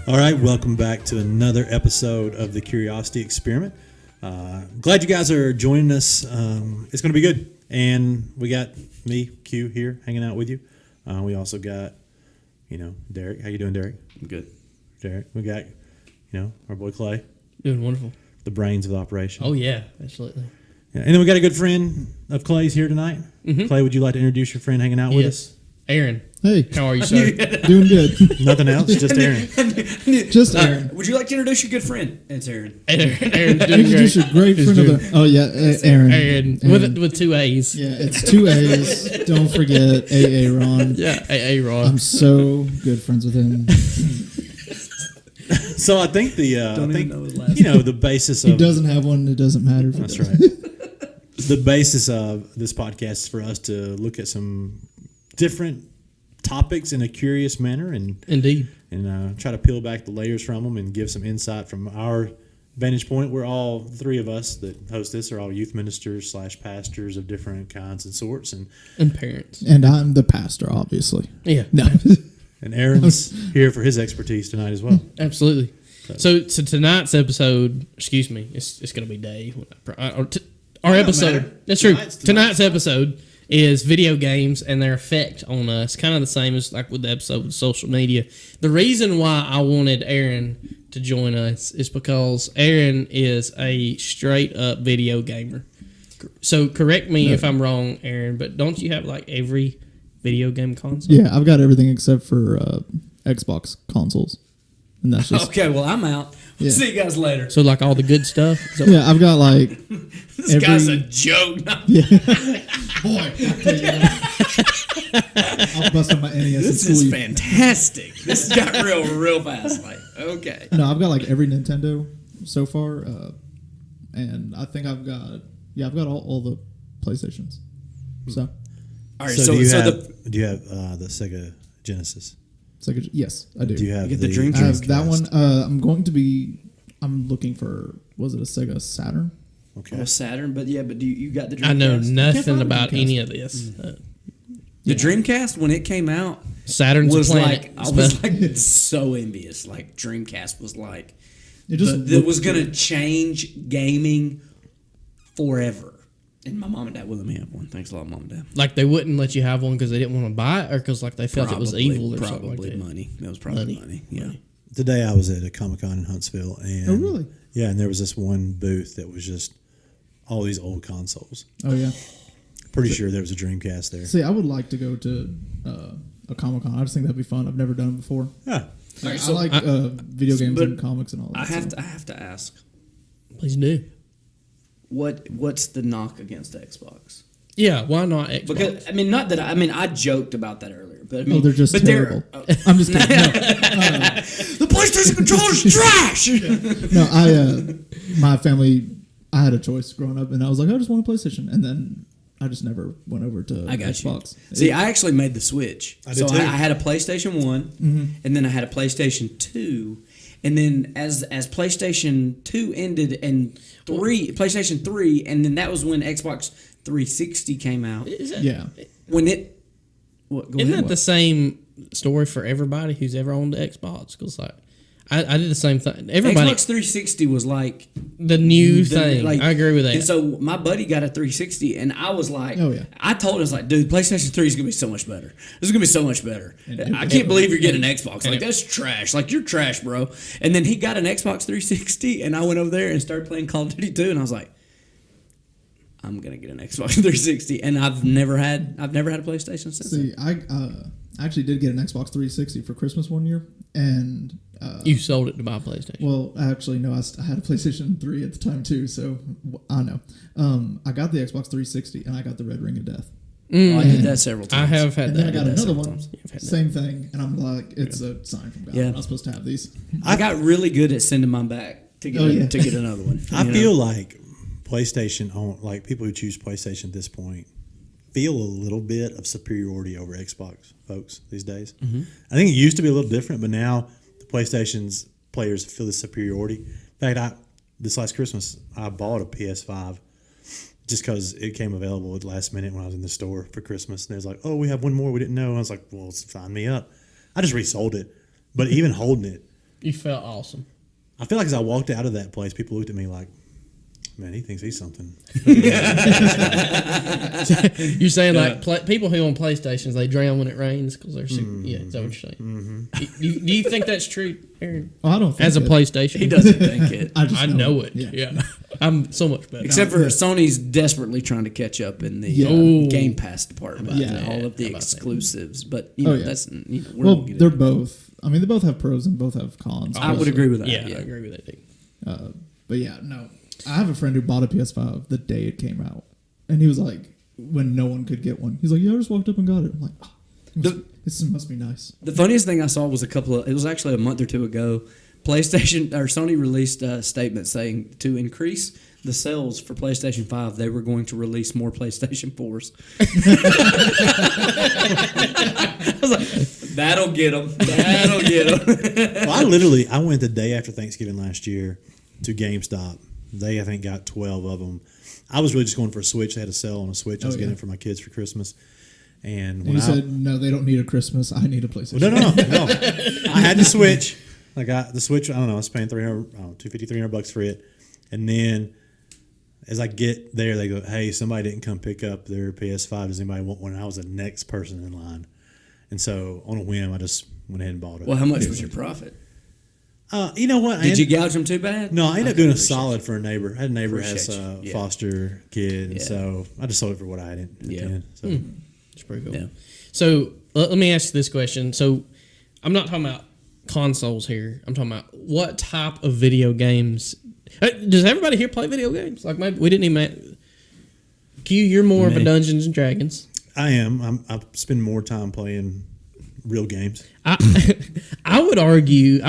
All right, welcome back to another episode of the Curiosity Experiment. Glad you guys are joining us. It's going to be good. And we got me, Q, here hanging out with you. We also got, Derek. How you doing, Derek? I'm good. Derek. We got, our boy Clay. Doing wonderful. The brains of the operation. Oh, yeah, absolutely. Yeah. And then we got a good friend of Clay's here tonight. Mm-hmm. Clay, would you like to introduce your friend hanging out with us? Aaron. Hey. How are you, sir? Doing good. Nothing else? Just Aaron. Just Aaron. Would you like to introduce your good friend? It's Aaron. Aaron's doing Introduce your great friend of the... Oh, yeah, Aaron. Aaron. With two A's. Yeah, it's two A's. Don't forget AA Ron. Yeah, AA Ron. I'm so good friends with him. So I think the basis of... He doesn't have one. It doesn't matter. That's right. The basis of this podcast is for us to look at some different topics in a curious manner and try to peel back the layers from them and give some insight from our vantage point. We're all three of us that host this are all youth ministers / pastors of different kinds and sorts and parents. And I'm the pastor, obviously. Yeah. No. And Aaron's here for his expertise tonight as well. Absolutely. So tonight's episode, it's going to be Dave. Our episode. Matter. That's true. Tonight's episode is video games and their effect on us. Kind of the same as like with the episode with social media. The reason why I wanted Aaron to join us is because Aaron is a straight up video gamer. So correct me if I'm wrong, Aaron, but don't you have like every video game console? Yeah, I've got everything except for Xbox consoles. And that's just... Okay, well, I'm out. Yeah. See you guys later. So like all the good stuff? Yeah, I've got like... This guy's a joke. Yeah. Boy, I'll tell you that. I'll bust up my NES. This is fantastic. This got real fast. Like, okay. No, I've got like every Nintendo so far. And I think I've got all the PlayStations. So... All right, so do you have the Sega Genesis? Yes, I do. Do you have the Dreamcast? I have that one. I'm looking for, was it a Sega Saturn? Okay. Oh, Saturn, but you got the Dreamcast? I know nothing about any of this. The Dreamcast, when it came out, Saturn's was planet. I was like so envious. Like Dreamcast was like It was going to change gaming forever. And my mom and dad wouldn't let me have one. Thanks a lot, Mom and Dad. Like they wouldn't let you have one because they didn't want to buy it, or because like they felt it was evil, or something like that. Money. It was probably money. Yeah. Today I was at a Comic-Con in Huntsville, and Oh, really? Yeah, and there was this one booth that was just all these old consoles. Oh yeah. Pretty sure there was a Dreamcast there. See, I would like to go to a Comic-Con. I just think that'd be fun. I've never done it before. Yeah. Right, so I like video games and comics and all that. I have to ask. Please do. What's the knock against the Xbox? Yeah, why not Xbox? Because I joked about that earlier, but they're just terrible. I'm just kidding. No. The PlayStation controller's trash. No, my family, I had a choice growing up, and I was like, I just want a PlayStation, and then I just never went over to Xbox. See, I actually made the switch. I did too. I had a PlayStation 1, and then I had a PlayStation 2, and then as PlayStation 2 ended and PlayStation 3, and then that was when Xbox 360 came out. When it... Isn't that the same story for everybody who's ever owned the Xbox? Because like, I did the same thing. Everybody, Xbox 360 was like the new thing. Like, I agree with that. And so my buddy got a 360, and I was like, oh, yeah. I told him, I was like, dude, PlayStation 3 is going to be so much better. This is going to be so much better. I can't believe you're getting an Xbox. Like, that's trash. Like, you're trash, bro. And then he got an Xbox 360, and I went over there and started playing Call of Duty 2, and I was like, I'm going to get an Xbox 360. And I've never had a PlayStation since. See, I actually did get an Xbox 360 for Christmas one year, and... you sold it to buy a PlayStation. Well, actually, no. I had a PlayStation 3 at the time too, so I know. I got the Xbox 360 and I got the Red Ring of Death. I did that several times. I have had and that. Then I got another one, times. same thing, and I'm like, it's a sign from God. Yeah. I'm not supposed to have these. I got really good at sending mine back to get another one. I feel like PlayStation, like people who choose PlayStation at this point, feel a little bit of superiority over Xbox folks these days. Mm-hmm. I think it used to be a little different, but now the PlayStation's players feel the superiority. In fact, this last Christmas, I bought a PS5 just because it came available at the last minute when I was in the store for Christmas. And they was like, we have one more we didn't know. And I was like, well, sign me up. I just resold it. But even holding it, You felt awesome. I feel like as I walked out of that place, people looked at me like, man, he thinks he's something. You're saying people who own PlayStations, they drown when it rains because they're super. Yeah, is that what you're saying? Mm-hmm. Do you think that's true, Aaron? Oh, I don't think as a it. PlayStation. He doesn't think it. I know it. Yeah. I'm so much better. Except for Sony's desperately trying to catch up in the Game Pass department. All of the exclusives. But that's well, they're both. I mean, they both have pros and both have cons. I would agree with that. Yeah, I agree with that. But yeah, no. I have a friend who bought a PS5 the day it came out, and he was like, when no one could get one, he's like, "Yeah, I just walked up and got it." I'm like, this must be nice. The funniest thing I saw was it was actually a month or two ago. Sony released a statement saying to increase the sales for PlayStation 5, they were going to release more PlayStation 4s. I was like, that'll get them. That'll get them. Well, I went the day after Thanksgiving last year to GameStop. They, I think, got 12 of them. I was really just going for a Switch. They had a sale on a Switch. I was getting it for my kids for Christmas. And when you said, no, they don't need a Christmas. I need a PlayStation. Well, no. I had the Switch. I got the Switch. I don't know. I was paying $250-$300 for it. And then as I get there, they go, "Hey, somebody didn't come pick up their PS5. Does anybody want one?" And I was the next person in line. And so on a whim, I just went ahead and bought it. Well, how much was your profit? You know what? Did you gouge them too bad? No, I ended up doing a solid for a neighbor. I had a neighbor who has a foster kid, and so I just sold it for what I had intended. So. It's pretty cool. Yeah. So let me ask you this question. So I'm not talking about consoles here. I'm talking about what type of video games. Does everybody here play video games? Like maybe we didn't even. Q, you're more of a Dungeons and Dragons. I am. I spend more time playing real games. I would argue.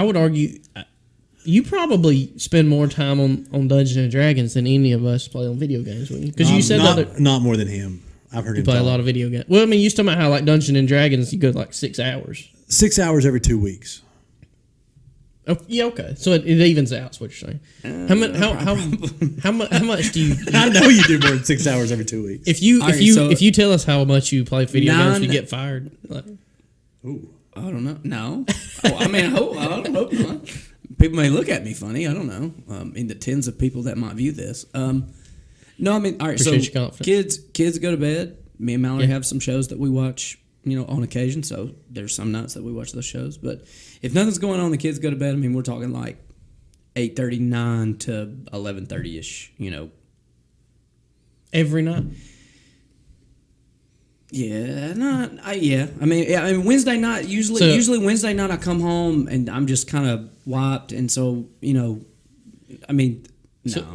You probably spend more time on Dungeons and Dragons than any of us play on video games, wouldn't you? Because you said not more than him. I've heard him play a lot of video games. Well, I mean, you talking about how like Dungeons and Dragons, you go like 6 hours. 6 hours every 2 weeks. Oh, yeah, okay. So it evens out. Is what you're saying? How much do you? I know you do more than 6 hours every 2 weeks. If you tell us how much you play video games, you get fired. Like, ooh, I don't know. No, I don't hope not. People may look at me funny. I don't know. In the tens of people that might view this. No, I mean, all right. Appreciate So kids go to bed. Me and Mallory have some shows that we watch, on occasion. So there's some nights that we watch those shows. But if nothing's going on, the kids go to bed. I mean, we're talking like 8:39 to 11:30 ish. Every night. Yeah, I mean, Wednesday night. Usually Wednesday night I come home and I'm just kind of wiped, and so I mean.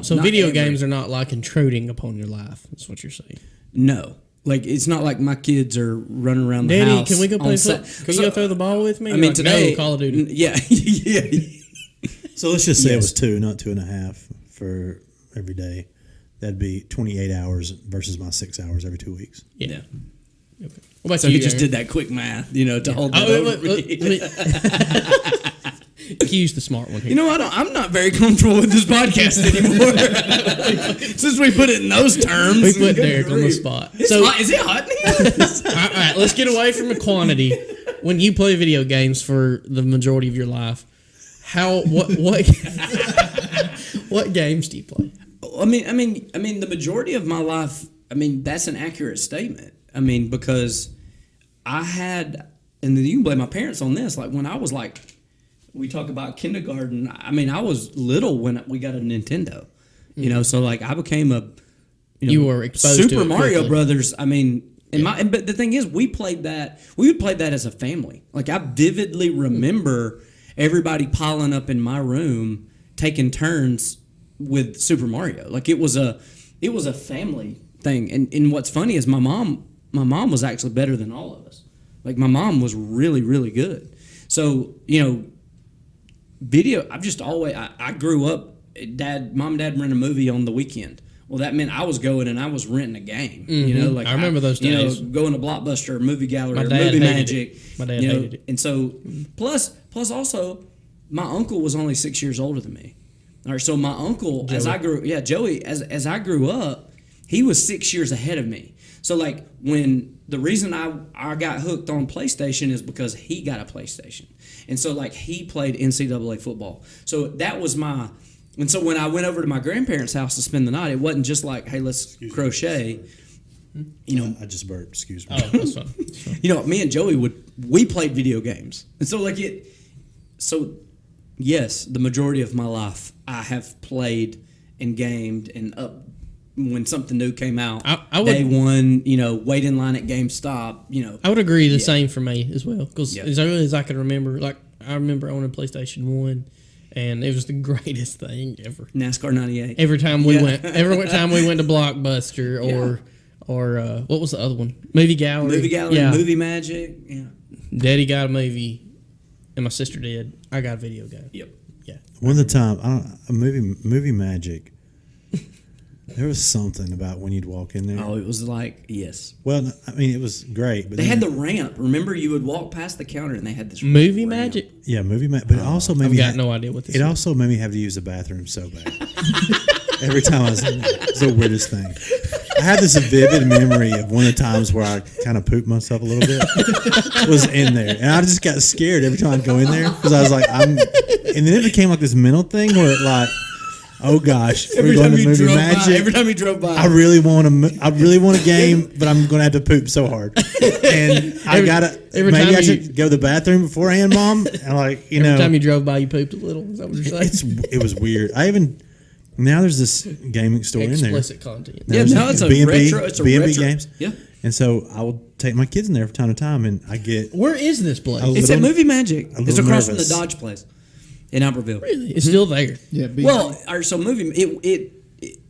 So video games are not like intruding upon your life. That's what you're saying. No, like it's not like my kids are running around the Daddy, house. Can we go play? Can you go throw the ball with me? I mean, today no, Call of Duty. Yeah. So let's just say it was 2, not 2.5 for every day. That'd be 28 hours versus my 6 hours every 2 weeks. Yeah. Okay. What about so you just did that quick math, to hold that over me. Q's the smart one here. I'm not very comfortable with this podcast anymore. Since we put it in those terms. We put Derek on the spot. Is it hot in here? All right, let's get away from the quantity. When you play video games for the majority of your life, what games do you play? I mean, the majority of my life. I mean, that's an accurate statement. I mean, because I had, and you can blame my parents on this. Like when I was like. We talk about kindergarten. I mean, I was little when we got a Nintendo, so like I became you were exposed Super to it Mario quickly. Brothers. I mean, but the thing is, we played that. We would play that as a family. Like I vividly remember everybody piling up in my room, taking turns with Super Mario. Like it was a family thing. And what's funny is my mom was actually better than all of us. Like my mom was really, really good. So video. I've just always. I grew up. Mom and dad rent a movie on the weekend. Well, that meant I was going and I was renting a game. Mm-hmm. Like I remember those days. Going to Blockbuster, or Movie Gallery, or dad Movie hated Magic. it. My dad hated it. And so, plus also, my uncle was only 6 years older than me. All right, so my uncle, Joey, as I grew up, he was 6 years ahead of me. So like when the reason I got hooked on PlayStation is because he got a PlayStation. And so, like, he played NCAA football. So that was my... And so when I went over to my grandparents' house to spend the night, it wasn't just like, hey, let's crochet. You know, I just burped. Excuse me. Oh, that's fine. you know, me and Joey we played video games. And so, like, yes, the majority of my life I have played and gamed and when something new came out, I would, day one, you know, wait in line at GameStop, you know. I would agree the same for me as well. Because Yeah. as early as I can remember, like, I remember owning PlayStation 1, and it was the greatest thing ever. NASCAR 98. Every time we went to Blockbuster or what was the other one? Movie Gallery. Yeah. Movie Magic. Yeah. Daddy got a movie, and my sister did. I got a video game. Yep. Yeah. One of the time, a movie magic. There was something about when you'd walk in there. Oh, it was like, yes. Well, I mean, it was great, but They then had the ramp. Remember, you would walk past the counter and they had this Movie ramp. Magic? yeah, movie magic. But it also made I've me got no idea what this It is. also made me have to use the bathroom so bad. Every time I was in there, it's the weirdest thing. I have this vivid memory of one of the times where I kind of pooped myself a little bit. Was in there, and I just got scared every time I'd go in there because I was like, and then it became like this mental thing where it like, oh gosh, we're going to movie magic. Every time you drove by. I really want a game, but I'm going to have to poop so hard, and every maybe time I should go to the bathroom beforehand, Mom. And like Every time you drove by, you pooped a little. Is that what you're saying? it was weird. Now there's this gaming store in there. Explicit content. Yeah, now it's a B&B, retro. It's a B&B retro. Games. Yeah. And so I will take my kids in there from time to time, and I get Where is this place? It's at Movie Magic. It's little across nervous. from the Dodge place in Albertville. Really? It's still there. Yeah. Well, so movie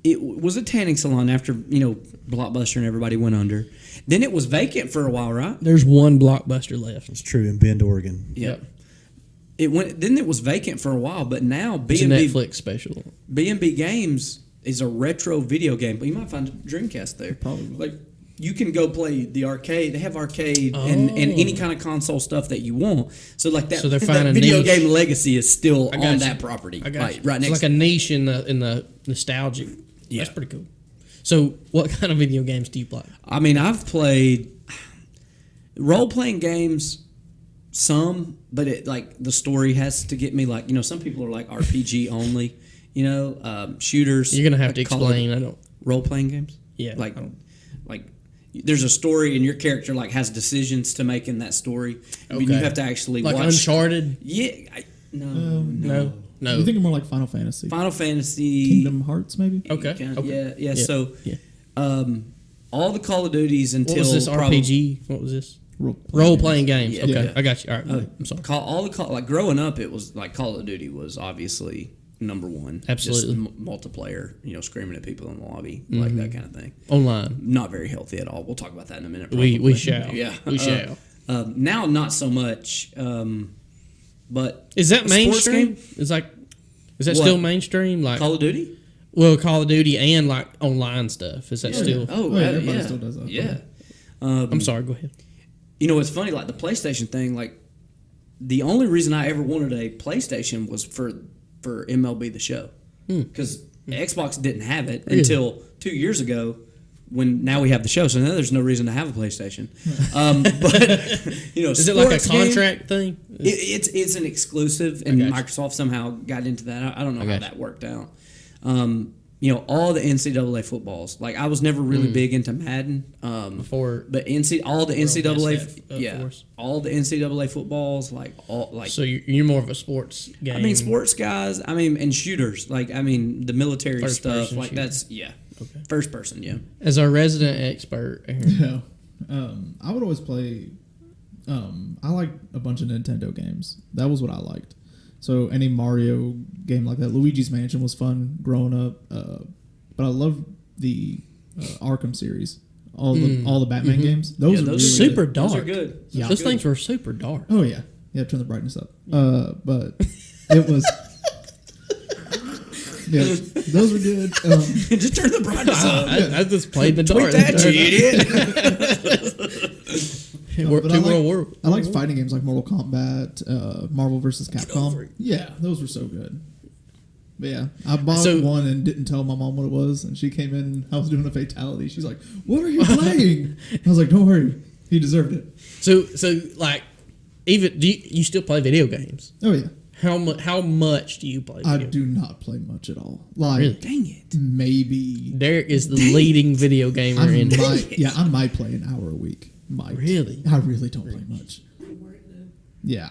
it was a tanning salon after, you know, Blockbuster and everybody went under. Then it was vacant for a while, right? There's one Blockbuster left. it's true in Bend, Oregon. Yeah. Then it was vacant for a while, but now It's a B&B Netflix special. BNB Games is a retro video game, but you might find a Dreamcast there. Probably. Like, you can go play the arcade. They have arcade and any kind of console stuff that you want. So like that, So they're that finding video niche. game legacy is still I got on you. that property. I got Right, you. right It's next. like a niche in the nostalgic. Yeah. That's pretty cool. So, what kind of video games do you play? I mean, I've played role playing games, some, but it like the story has to get me. Like, you know, some people are like RPG only. You know, shooters. You're gonna have like to explain. I don't. role playing games. Yeah. Like I don't- there's a story and your character like has decisions to make in that story. I mean, you Okay. have to actually like watch. Uncharted. Yeah, no. No. You think more like Final Fantasy, Final Fantasy. Kingdom Hearts, maybe. Okay. Kinda- Okay. Yeah. So, Yeah. all the Call of Duties until What was this probably- RPG? What was this? Role Role playing games. Yeah. Okay, Yeah. I got you. All right, I'm sorry. Like growing up, it was like Call of Duty was obviously number one. Absolutely. Just multiplayer, you know, screaming at people in the lobby, like that kind of thing. Online. Not very healthy at all. We'll talk about that in a minute. We probably. shall. Yeah, We shall. Now, not so much. But Is that sports mainstream? game? Is that What? still mainstream? Like Call of Duty? Call of Duty and like online stuff. Is that still? Oh, yeah, yeah, everybody yeah. still does that. Yeah. I'm sorry. Go ahead. You know, it's funny, like the PlayStation thing, like the only reason I ever wanted a PlayStation was for MLB The Show. Because Xbox didn't have it until 2 years ago when now we have the show. So now there's no reason to have a PlayStation. But, you know, Is it like a sports game, contract thing? It's an exclusive, and got you. Microsoft somehow got into that. I don't know how got that worked out. You know, all the NCAA footballs. Like, I was never really big into Madden. Before- but all the NCAA, SF, of course. all the NCAA footballs, like. So you're more of a sports game. I mean, sports guys. I mean, and shooters. Like, I mean, the military First stuff. person Like, shooter. that's first person. Yeah. As our resident expert, Aaron, Yeah. I would always play. I like a bunch of Nintendo games. That was what I liked. So any Mario game like that, Luigi's Mansion was fun growing up. But I love the Arkham series, all the Batman games. Those are those really super good. dark. Those are good. Yeah. Those things were super dark. Oh yeah, turn the brightness up. But it was. Yeah, those were good. Just turn the brightness up. I just played the Tweet dark. that, you idiot. But Two World War. I liked fighting games like Mortal Kombat, Marvel vs. Capcom. Yeah, those were so good. But yeah, I bought one and didn't tell my mom what it was, and she came in. I was doing a fatality. She's like, "What are you playing?" I was like, "Don't worry, He deserved it. So like, even you still play video games? Oh yeah. How much do you play? I Video do not play much at all. Like, Really? Dang it. maybe Derek is the leading video gamer in. I might play an hour a week. Might. Really? I really don't play much. Yeah,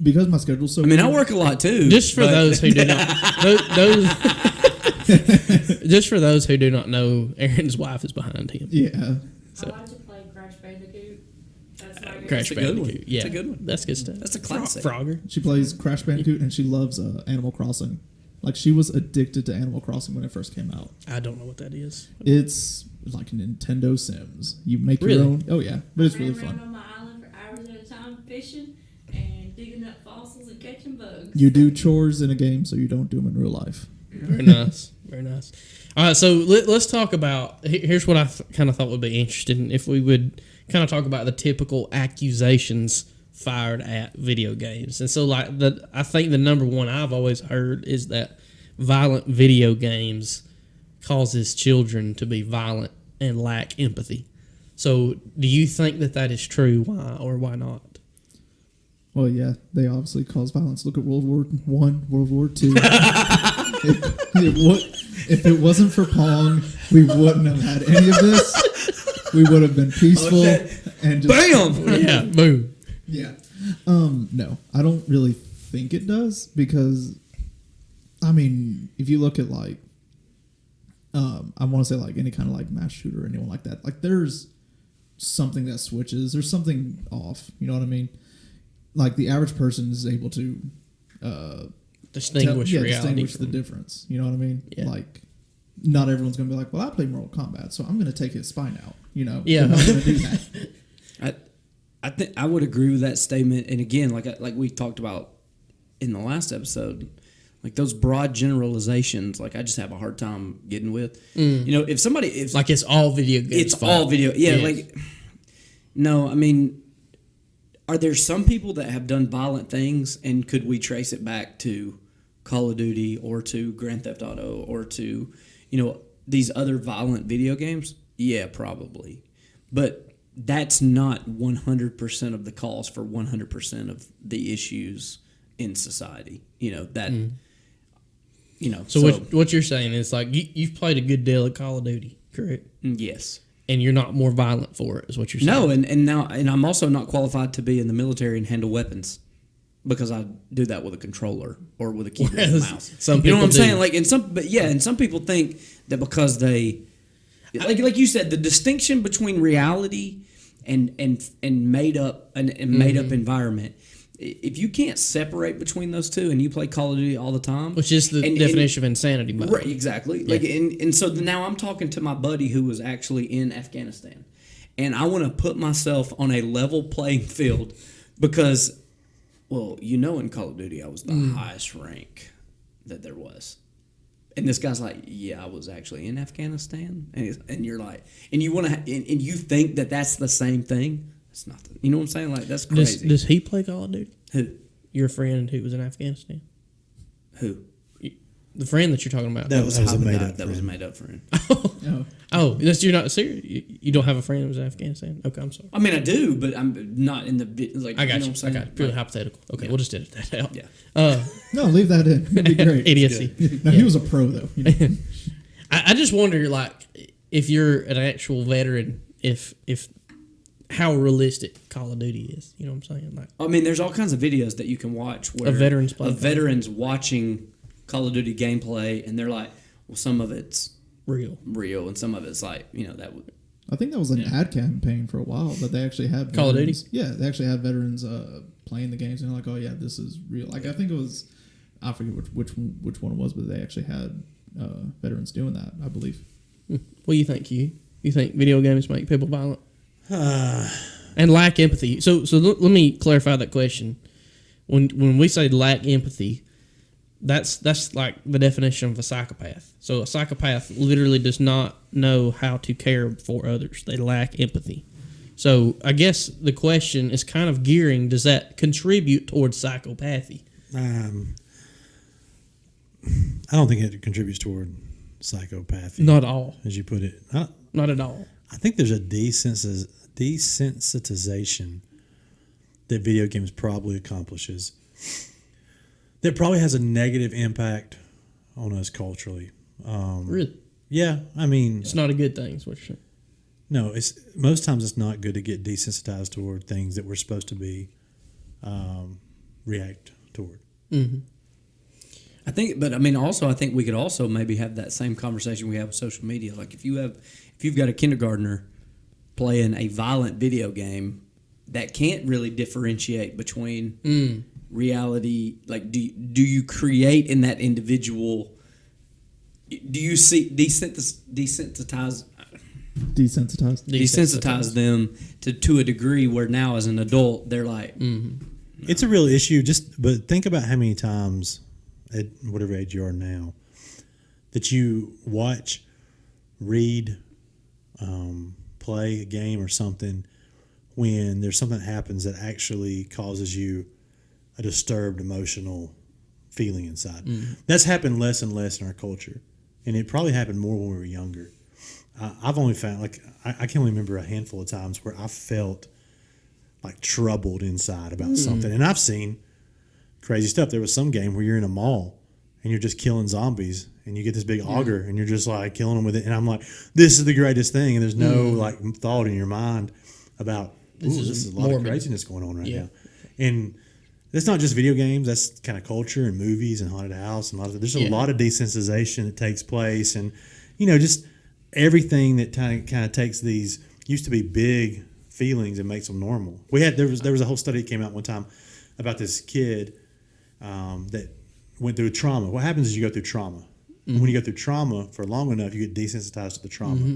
because my schedule's so. I mean, I weird, work a lot too. Just for but- those who do not, those just for those who do not know, Aaron's wife is behind him. Yeah. So- I like to play Crash Bandicoot. That's my Crash a good one. Bandicoot. Yeah, That's a good one. That's good stuff. That's a classic. Frogger. She plays Crash Bandicoot and she loves Animal Crossing. Like, she was addicted to Animal Crossing when it first came out. I don't know what that is. It's like Nintendo Sims. You make Really? your own. Oh yeah, but it's really Ran around fun. on my island for hours at a time fishing and digging up fossils and catching bugs. You do chores in a game, so you don't do them in real life. Very nice. Very nice. All right, so let's talk about. Here's what I kind of thought would be interesting if we would kind of talk about the typical accusations fired at video games. And so, like, I think the number one I've always heard is that violent video games causes children to be violent and lack empathy. So, do you think that is true? Why or why not? Well, yeah, they obviously cause violence. Look at World War One, World War Two. If it wasn't for Pong, we wouldn't have had any of this. We would have been peaceful and just Bam! Yeah, boom. Yeah. No, I don't really think it does because, I mean, if you look at like, I want to say like any kind of like mass shooter or anyone like that, like there's something that switches. There's something off. You know what I mean? Like the average person is able to Distinguish reality. distinguish the from- difference. You know what I mean? Yeah. Like, not everyone's gonna be like, well, I play Mortal Kombat, so I'm gonna take his spine out. You know? Yeah. They're not gonna do that. I think I would agree with that statement. And again, like we talked about in the last episode, like those broad generalizations, like I just have a hard time getting with. You know, if Like it's all video games. it's fault. all video, yeah. Yes. Like, no, I mean, are there some people that have done violent things, and could we trace it back to Call of Duty or to Grand Theft Auto or to, these other violent video games? Yeah, probably, but that's not 100% of the cause for 100% of the issues in society. So what you're saying is like you've played a good deal of Call of Duty, correct? yes. And you're not more violent for it, is what you're saying. No, and I'm also not qualified to be in the military and handle weapons because I do that with a controller or with a keyboard and Whereas mouse. some You know what I'm people saying? do. Like, and some people think that because they, like you said, the distinction between reality and made up and made up environment. If you can't separate between those two, and you play Call of Duty all the time, Which is the definition of insanity, by the right? way. Exactly. Like, and so now I'm talking to my buddy who was actually in Afghanistan, and I want to put myself on a level playing field because, well, in Call of Duty I was the highest rank that there was. And this guy's like, yeah, I was actually in Afghanistan, and you're like, and you want to, and you think that that's the same thing. It's not. You know what I'm saying? Like, that's crazy. Does he play Call of Duty? Who? Your friend who was in Afghanistan? Who? The friend that you're talking about? That was a the made guy up. that was a friend. made up friend. Oh. You're not serious? You don't have a friend who was in Afghanistan? Okay, I'm sorry. I mean, I do, but I'm not in the like. I got know you. what I'm saying? Purely Like, hypothetical. Okay, we'll just edit that out. Yeah. No, leave that in. It'd be great. Idiocy. Now, he was a pro, though. I just wonder, like, if you're an actual veteran, if how realistic Call of Duty is. You know what I'm saying? Like, I mean, there's all kinds of videos that you can watch where Of veterans playing. of veterans watching Call of Duty gameplay, and they're like, well, some of it's real. real, and some of it's like, that would. I think that was an ad campaign for a while that they actually had Call of veterans- Duty? Yeah, they actually had veterans playing the games and they're like, oh yeah, this is real. Like I think it was, I forget which one it was, but they actually had veterans doing that. I believe. What do you think, Hugh? You think video games make people violent? And lack empathy. So let me clarify that question. When we say lack empathy, that's like the definition of a psychopath. So a psychopath literally does not know how to care for others. They lack empathy. So I guess the question is kind of gearing, does that contribute towards psychopathy? I don't think it contributes toward psychopathy. Not at all. As you put it. Not at all. I think there's a desensitization that video games probably accomplishes that probably has a negative impact on us culturally. Really, Yeah, I mean, it's not a good thing. Is what you're saying. no, it's most times it's not good to get desensitized toward things that we're supposed to be react toward. I think, but I mean, also, I think we could also maybe have that same conversation we have with social media. Like if you've got a kindergartner playing a violent video game that can't really differentiate between reality, like do you create in that individual? Do you see desensitize them to a degree where now as an adult they're like, It's a real issue. But think about how many times at whatever age you are now that you watch, read, play a game or something when there's something that happens that actually causes you a disturbed emotional feeling inside. That's happened less and less in our culture, and it probably happened more when we were younger. I've only found, like, I can only remember a handful of times where I felt like troubled inside about something. And I've seen crazy stuff. There was some game where you're in a mall and you're just killing zombies and you get this big auger and you're just like killing them with it. And I'm like, this is the greatest thing. And there's no like thought in your mind about, this is a lot of craziness going on right now. And it's not just video games. That's kind of culture and movies and haunted house and there's a lot of desensitization that takes place. And, just everything that kind of takes these used to be big feelings and makes them normal. There was a whole study that came out one time about this kid that went through trauma. What happens is you go through trauma. And when you go through trauma for long enough, you get desensitized to the trauma.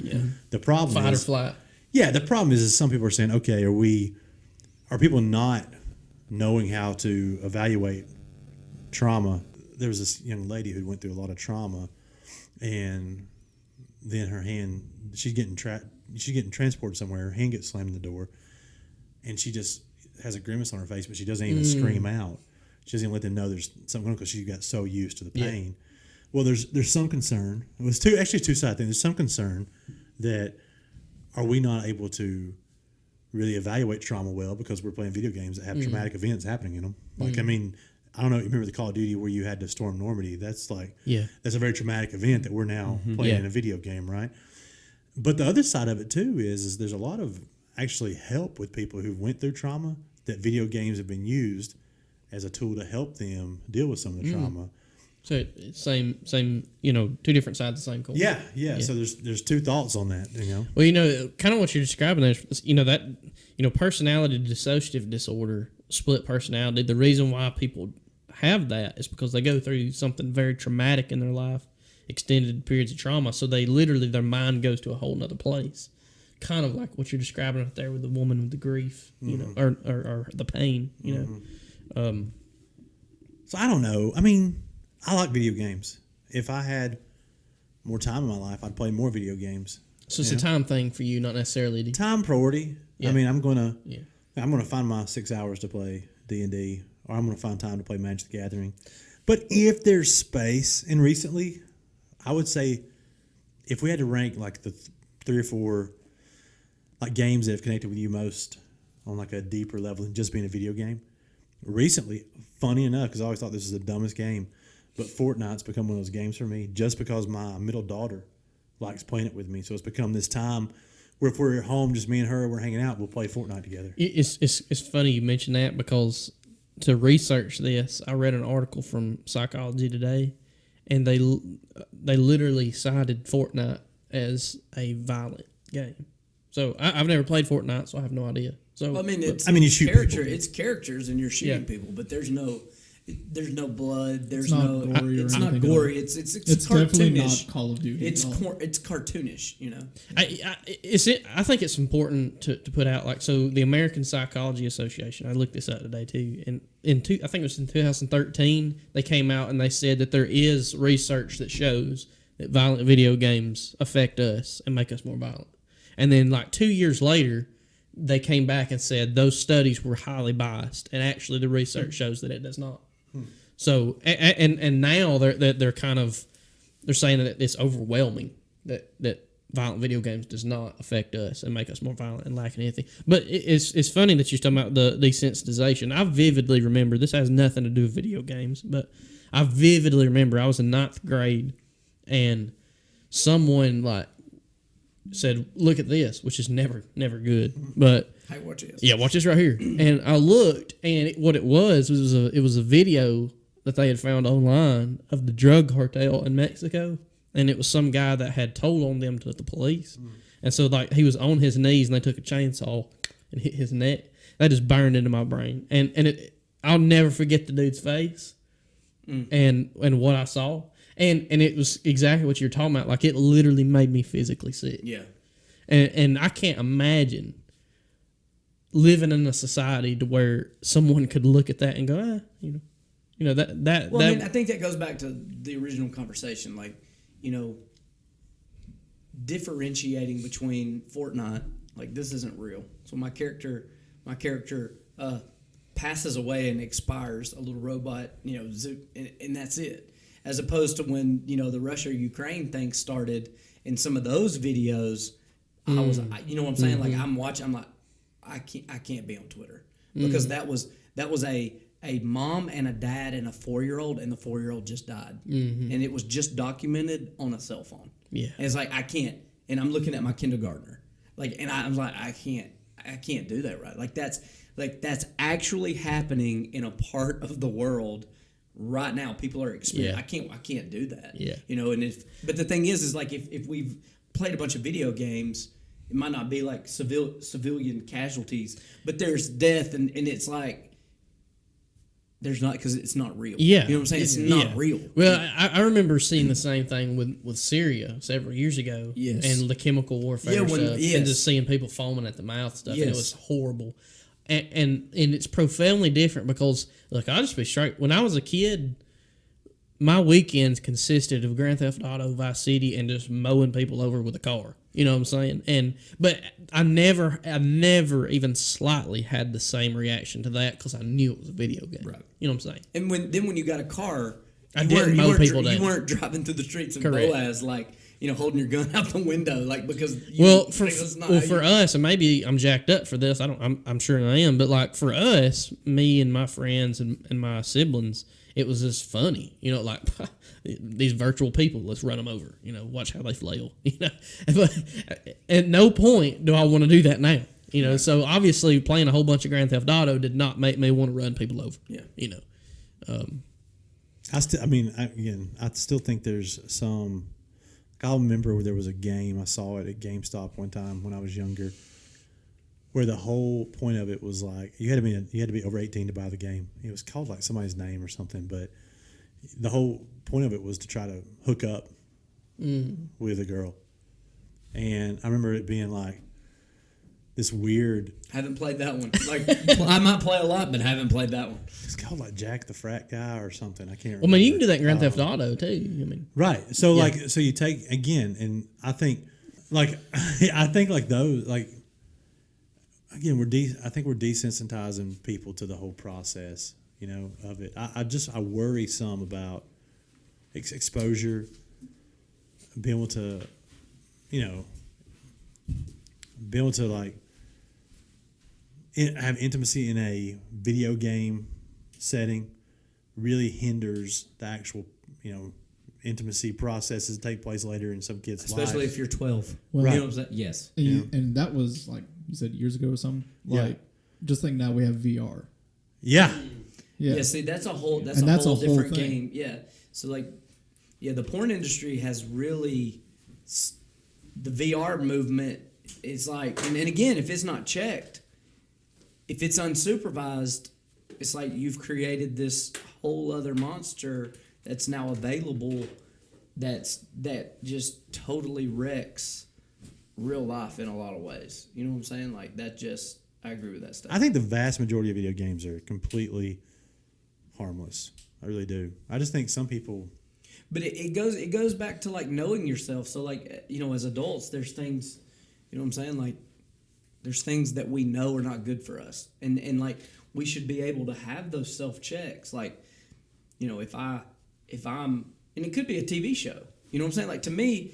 The problem Fight or is flight. Yeah, the problem is some people are saying, okay, are people not knowing how to evaluate trauma? There was this young lady who went through a lot of trauma, and then her hand, she's getting transported somewhere. Her hand gets slammed in the door, and she just has a grimace on her face, but she doesn't even scream out. She doesn't even let them know there's something wrong because she got so used to the pain. Well, there's some concern. It was two-sided thing. There's some concern that are we not able to really evaluate trauma well because we're playing video games that have traumatic events happening in them. Like, I mean, I don't know. You remember the Call of Duty where you had to storm Normandy? That's like, that's a very traumatic event that we're now playing in a video game, right? But the other side of it too is there's a lot of actually help with people who went through trauma that video games have been used as a tool to help them deal with some of the trauma. So same, two different sides of the same coin. Yeah. So there's two thoughts on that, Well, kind of what you're describing there is, personality dissociative disorder, split personality. The reason why people have that is because they go through something very traumatic in their life, extended periods of trauma. So they literally, their mind goes to a whole nother place. Kind of like what you're describing right there with the woman with the grief, or the pain, So I don't know. I mean, I like video games. If I had more time in my life, I'd play more video games. So it's a time thing for you, not necessarily time priority. Yeah. I mean, I'm gonna find my 6 hours to play D&D, or I'm gonna find time to play Magic the Gathering. But if there's space, and recently, I would say, if we had to rank like the 3 or 4 like games that have connected with you most on like a deeper level than just being a video game, recently, funny enough, because I always thought this was the dumbest game, but Fortnite's become one of those games for me just because my middle daughter likes playing it with me. So it's become this time where if we're at home, just me and her, we're hanging out, we'll play Fortnite together. It's funny you mention that because to research this, I read an article from Psychology Today, and they literally cited Fortnite as a violent game. So I've never played Fortnite, so I have no idea. So you shoot character. people. It's characters, and you're shooting people, but there's no blood. There's not no. gory or it's anything not gory. It's definitely cartoonish. not Call of Duty. It's cartoonish. I think it's important to put out the American Psychology Association. I looked this up today too, and I think it was in 2013 they came out and they said that there is research that shows that violent video games affect us and make us more violent. And then 2 years later, they came back and said those studies were highly biased, and actually the research shows that it does not. So and now they're saying that it's overwhelming that violent video games does not affect us and make us more violent and lacking anything. But it's funny that you're talking about the desensitization. I vividly remember, this has nothing to do with video games, but I vividly remember I was in 9th grade and someone like said, "Look at this," which is never good. But Hey, watch this. yeah, watch this right here. And I looked, and what it was a video that they had found online of the drug cartel in Mexico, and it was some guy that had told on them to the police, and so like he was on his knees, and they took a chainsaw and hit his neck. That just burned into my brain, and I'll never forget the dude's face, and what I saw, and it was exactly what you're talking about. Like it literally made me physically sick. Yeah. And I can't imagine living in a society to where someone could look at that and go, that. Well, I mean, I think that goes back to the original conversation, like, differentiating between Fortnite, like this isn't real. So my character passes away and expires, a little robot, and that's it. As opposed to when the Russia-Ukraine thing started, in some of those videos, I was, you know what I'm saying? Like I'm watching, I'm like, I can't be on Twitter because that was a mom and a dad and a 4-year-old, and the 4-year-old just died, and it was just documented on a cell phone. Yeah, and it's like I can't, and I'm looking at my kindergartner, like, and I'm like I can't do that, right? Like that's actually happening in a part of the world right now. People are experiencing. I can't do that. Yeah, but the thing is like if we've played a bunch of video games, it might not be like civilian casualties, but there's death, and it's like there's not, because it's not real. Yeah, you know what I'm saying? It's not real. Well, I remember seeing the same thing with Syria several years ago, Yes. and the chemical warfare stuff, and just seeing people foaming at the mouth stuff, and it was horrible. And it's profoundly different because, look, I'll just be straight. When I was a kid, my weekends consisted of Grand Theft Auto, Vice City, and just mowing people over with a car. You know what I'm saying? But I never even slightly had the same reaction to that because I knew it was a video game. Right. You know what I'm saying? And when you got a car, I didn't mow people down. You weren't driving through the streets of Correct. Boaz like holding your gun out the window, like, because for us, and maybe I'm jacked up for this. I'm sure I am, but like for us, me and my friends and my siblings, it was just funny, like these virtual people, let's run them over, watch how they flail, But at no point do I want to do that now, Right. So obviously playing a whole bunch of Grand Theft Auto did not make me want to run people over. Yeah. I still think there's some. I'll remember where there was a game, I saw it at GameStop one time when I was younger, where the whole point of it was like you had to be over 18 to buy the game. It was called like somebody's name or something, but the whole point of it was to try to hook up with a girl. And I remember it being like this weird. Haven't played that one. Like, I might play a lot, but haven't played that one. It's called like Jack the Frat Guy or something. I can't remember. Well, I mean, you can do that in Grand Theft Auto too. Right. So so you take again, and I think like those, like, again, I think we're desensitizing people to the whole process, of it. I worry some about exposure, being able to, like have intimacy in a video game setting really hinders the actual, intimacy processes that take place later in some kids' lives. Especially if you're 12. Well, You know what I'm saying? Yes. And that was like you said years ago or something. Like, just think now we have VR. Yeah. Yeah. See, that's a whole And that's a whole different thing. game. Yeah. So like, the porn industry has really the VR movement is like, and again, if it's not checked, if it's unsupervised, it's like you've created this whole other monster that's now available that just totally wrecks real life in a lot of ways. You know what I'm saying? Like I agree with that stuff. I think the vast majority of video games are completely harmless. I really do. I just think some people. But it goes back to like knowing yourself. So like, as adults, there's things, you know what I'm saying? Like there's things that we know are not good for us. And like we should be able to have those self-checks. Like, if I'm, and it could be a TV show, you know what I'm saying? Like to me,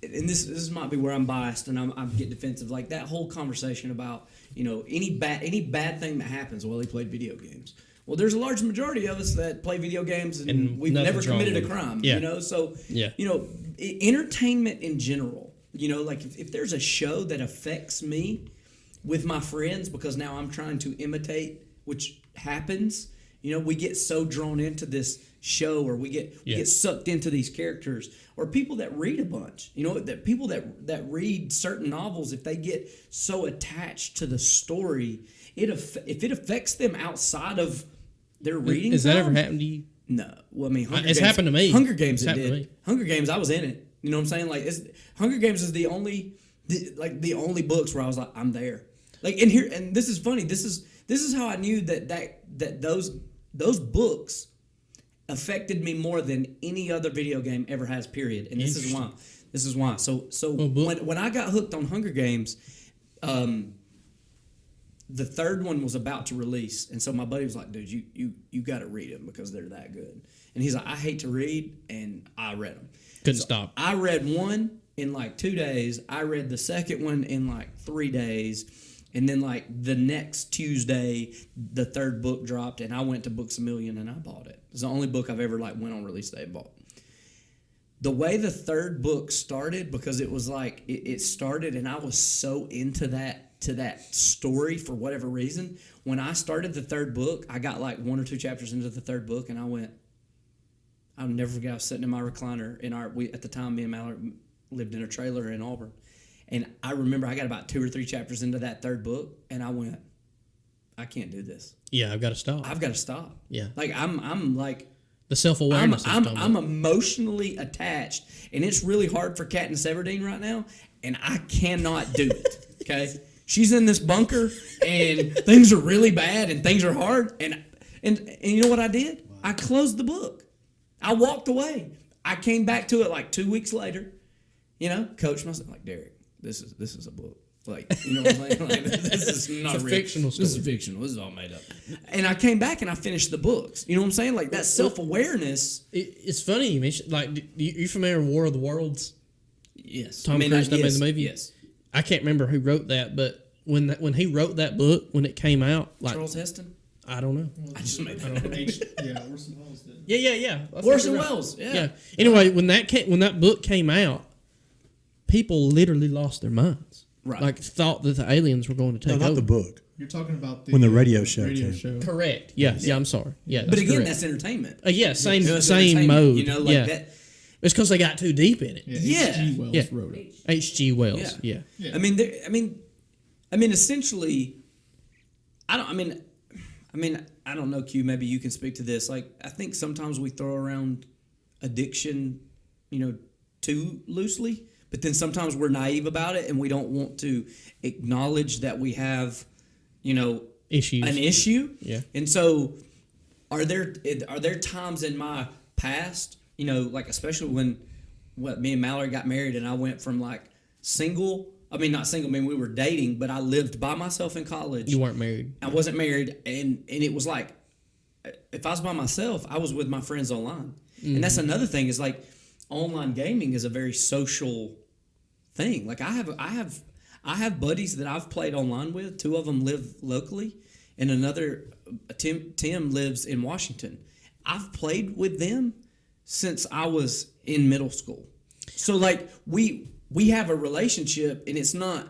and this might be where I'm biased and I get defensive. Like that whole conversation about any bad thing that happens. Well, he played video games. Well, there's a large majority of us that play video games and we've never nothing's wrong committed a with it. crime. Yeah. So Yeah. Entertainment in general. Like if there's a show that affects me with my friends because now I'm trying to imitate, which happens. We get so drawn into this show, or we get sucked into these characters, or people that read a bunch. That people that read certain novels, if they get so attached to the story, if it affects them outside of their reading. Has that time, ever happened to you? No. Well, I mean, It's happened to me. Hunger Games, It's it happened to did. me. Hunger Games, I was in it. You know what I'm saying? Like, Hunger Games is the only books where I was like, I'm there. Like, and this is funny. This is how I knew that those books affected me more than any other video game ever has. Period. And this is why. So when I got hooked on Hunger Games, the third one was about to release, and so my buddy was like, "Dude, you got to read them because they're that good." And he's like, "I hate to read," and I read them. Couldn't stop. I read one in like 2 days. I read the second one in like 3 days, and then like the next Tuesday, the third book dropped, and I went to Books A Million and I bought it. It's the only book I've ever like went on release day and bought. The way the third book started, because it was like it started, and I was so into that story for whatever reason. When I started the third book, I got like 1 or 2 chapters into the third book, and I went. I'll never forget. I was sitting in my recliner at the time me and Mallory lived in a trailer in Auburn, and I remember I got about 2 or 3 chapters into that third book, and I went, I can't do this. Yeah, I've got to stop. I've got to stop. Yeah. Like I'm like. The self-awareness. I'm emotionally attached, and it's really hard for Katniss Everdeen right now, and I cannot do it. Okay, she's in this bunker, and things are really bad, and things are hard, and you know what I did? Wow. I closed the book. I walked away. I came back to it like 2 weeks later. Coached myself like, Derek, this is a book. Like, you know what I'm saying? Like, this is not It's a real. fictional story. This is fictional. This is all made up. And I came back and I finished the books. You know what I'm saying? Like, that self-awareness. It's funny you mentioned, like, you familiar with War of the Worlds? Yes. Tom Cruise made the movie? Yes. I can't remember who wrote that, but when he wrote that book, when it came out, like, Charles Heston? I don't know. I just made that up. Orson Welles did. Yeah. Orson Welles, yeah. Anyway, when that book came out, people literally lost their minds. Right. Like, thought that the aliens were going to take No, not over. the book. You're talking about When the radio show came. Correct. Yeah, I'm sorry. Yeah, But again, correct. that's entertainment. Yeah, same It's same entertainment, mode. like that. It's because they got too deep in it. Yeah. H.G. Wells Yeah. wrote it. H.G. Wells. Yeah. I mean, essentially, I don't know, Q. Maybe you can speak to this. Like, I think sometimes we throw around addiction, too loosely, but then sometimes we're naive about it and we don't want to acknowledge that we have, Issues. an issue. Yeah. And so, are there times in my past, like especially when me and Mallory got married and I went from like single. I mean, not single. I mean, we were dating, but I lived by myself in college. You weren't married. I wasn't married, and it was like, if I was by myself, I was with my friends online, and that's another thing. Is like, online gaming is a very social thing. Like I have buddies that I've played online with. 2 of them live locally, and another Tim lives in Washington. I've played with them since I was in middle school. So like we have a relationship, and it's not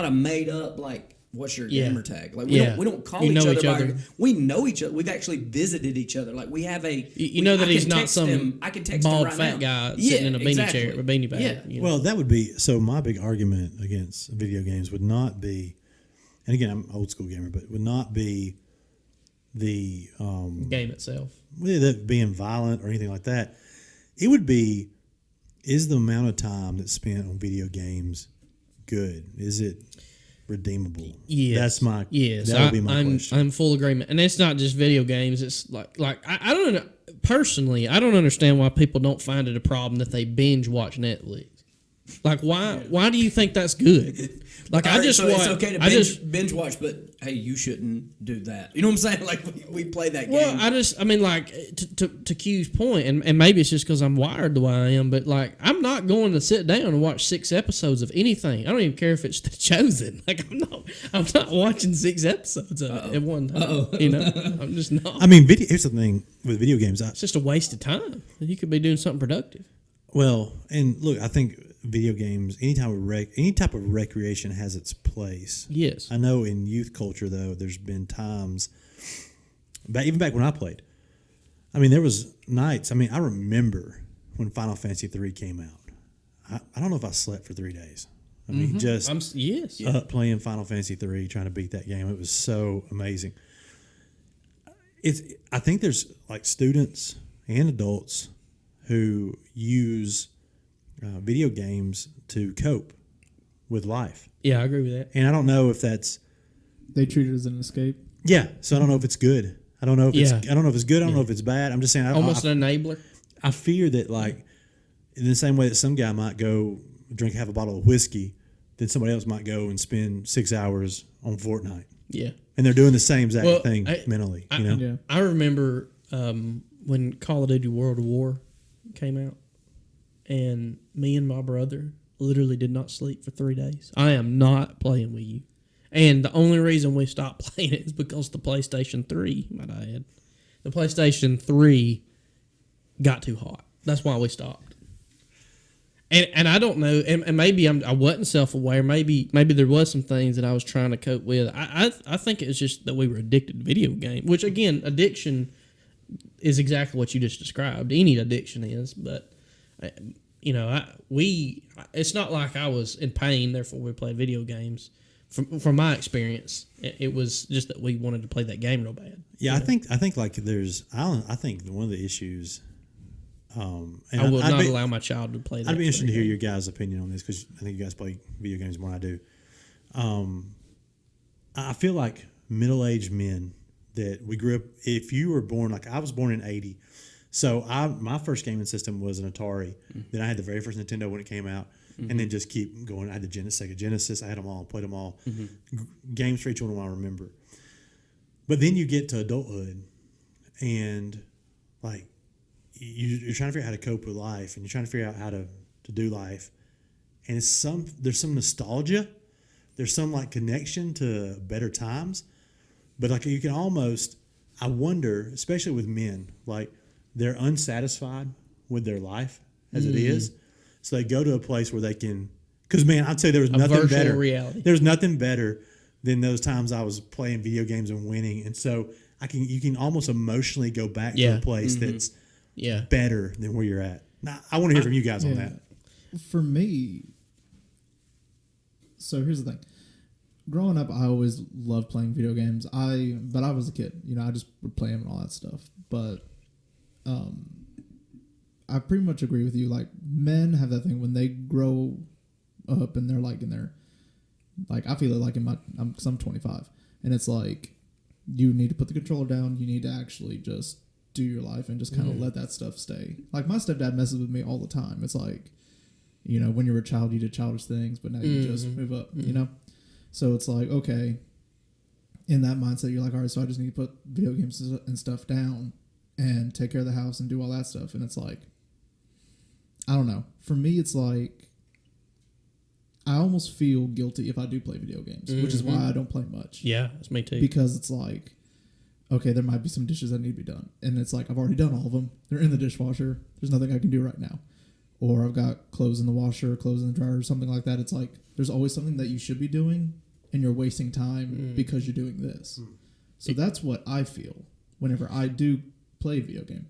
a made up like, what's your gamer tag? Like we don't call each other. We know each other. We've actually visited each other. Like we have a. You know that he's not some I can text bald him right fat now. guy sitting in a beanie chair, a beanie bag. Yeah. you know. Well, that would be so. My big argument against video games would not be, and again, I'm an old school gamer, but would not be the Game itself. that being violent or anything like that. It would be, is the amount of time that's spent on video games good? Is it redeemable? Yes. That's my. Yes. That would be my question. I'm full agreement, and it's not just video games. It's like I don't know. Personally, I don't understand why people don't find it a problem that they binge watch Netflix. Like why do you think that's good? Like All I right, just so watch. it's okay to binge watch, but hey, you shouldn't do that. You know what I'm saying? Like we play that Well, game. I mean, like to Q's point, and maybe it's just because I'm wired the way I am, but like I'm I'm not going to sit down and watch 6 episodes of anything. I don't even care if it's The Chosen. Like I'm not watching 6 episodes of it at one time. You know, I'm just not. I mean, here's the thing with video games. It's just a waste of time. You could be doing something productive. Well, and look, I think video games, any type of recreation has its place. Yes. I know in youth culture though, there's been times, even back when I played. I mean, there was nights. I mean, I remember when Final Fantasy 3 came out. I don't know if I slept for 3 days. I mean, just up playing Final Fantasy 3, trying to beat that game. It was so amazing. I think there's like students and adults who use video games to cope with life. Yeah, I agree with that. And I don't know if that's They treat it as an escape. yeah. So I don't know if it's good. I don't know if it's good. I don't know if it's bad. I'm just saying. Almost an enabler. I fear that like in the same way that some guy might go have a bottle of whiskey, then somebody else might go and spend 6 hours on Fortnite. Yeah. And they're doing the same exact thing mentally. Yeah. I remember when Call of Duty World War came out, and me and my brother literally did not sleep for 3 days. I am not playing with you. And the only reason we stopped playing it is because the PlayStation 3, might I add, the PlayStation 3 got too hot. That's why we stopped. And I don't know, and maybe I wasn't self-aware. Maybe there was some things that I was trying to cope with. I think it was just that we were addicted to video games, which, again, addiction is exactly what you just described. Any addiction is, but, you know, it's not like I was in pain, therefore we played video games. From my experience, it was just that we wanted to play that game real bad. Yeah, I think like I think one of the issues. And I will not allow my child to play that. I'd be interested to hear your guys' opinion on this because I think you guys play video games more than I do. I feel like middle-aged men that we grew up. If you were born like I was born in '80, so my first gaming system was an Atari. Then I had the very first Nintendo when it came out. And then just keep going. I had the Sega Genesis. I had them all, played them all. Games for each one of them I remember. But then you get to adulthood, and like you're trying to figure out how to cope with life, and you're trying to figure out how to do life. And there's some nostalgia, there's some like connection to better times, but like you can almost, I wonder, especially with men, like they're unsatisfied with their life as it is. So they go to a place where they can, because man, I'd say there was nothing better. Reality. There's nothing better than those times I was playing video games and winning, and so you can almost emotionally go back to a place that's better than where you're at. Now, I want to hear from you guys on that. For me, so here's the thing. Growing up, I always loved playing video games. But I was a kid, you know, I just would play them and all that stuff. But I pretty much agree with you. Like, men have that thing when they grow up and they're like in their, like, I feel it like because I'm 25, and it's like you need to put the controller down. You need to actually just do your life and just kind of let that stuff stay. Like, my stepdad messes with me all the time. It's like, you know, when you were a child, you did childish things, but now you just move up, you know? So it's like, okay, in that mindset, you're like, all right, so I just need to put video games and stuff down and take care of the house and do all that stuff. And it's like, I don't know. For me, it's like I almost feel guilty if I do play video games, which is why I don't play much. Yeah, that's me too. Because it's like, okay, there might be some dishes that need to be done. And it's like, I've already done all of them. They're in the dishwasher. There's nothing I can do right now. Or I've got clothes in the washer, clothes in the dryer, or something like that. It's like, there's always something that you should be doing, and you're wasting time because you're doing this. So that's what I feel whenever I do play a video game.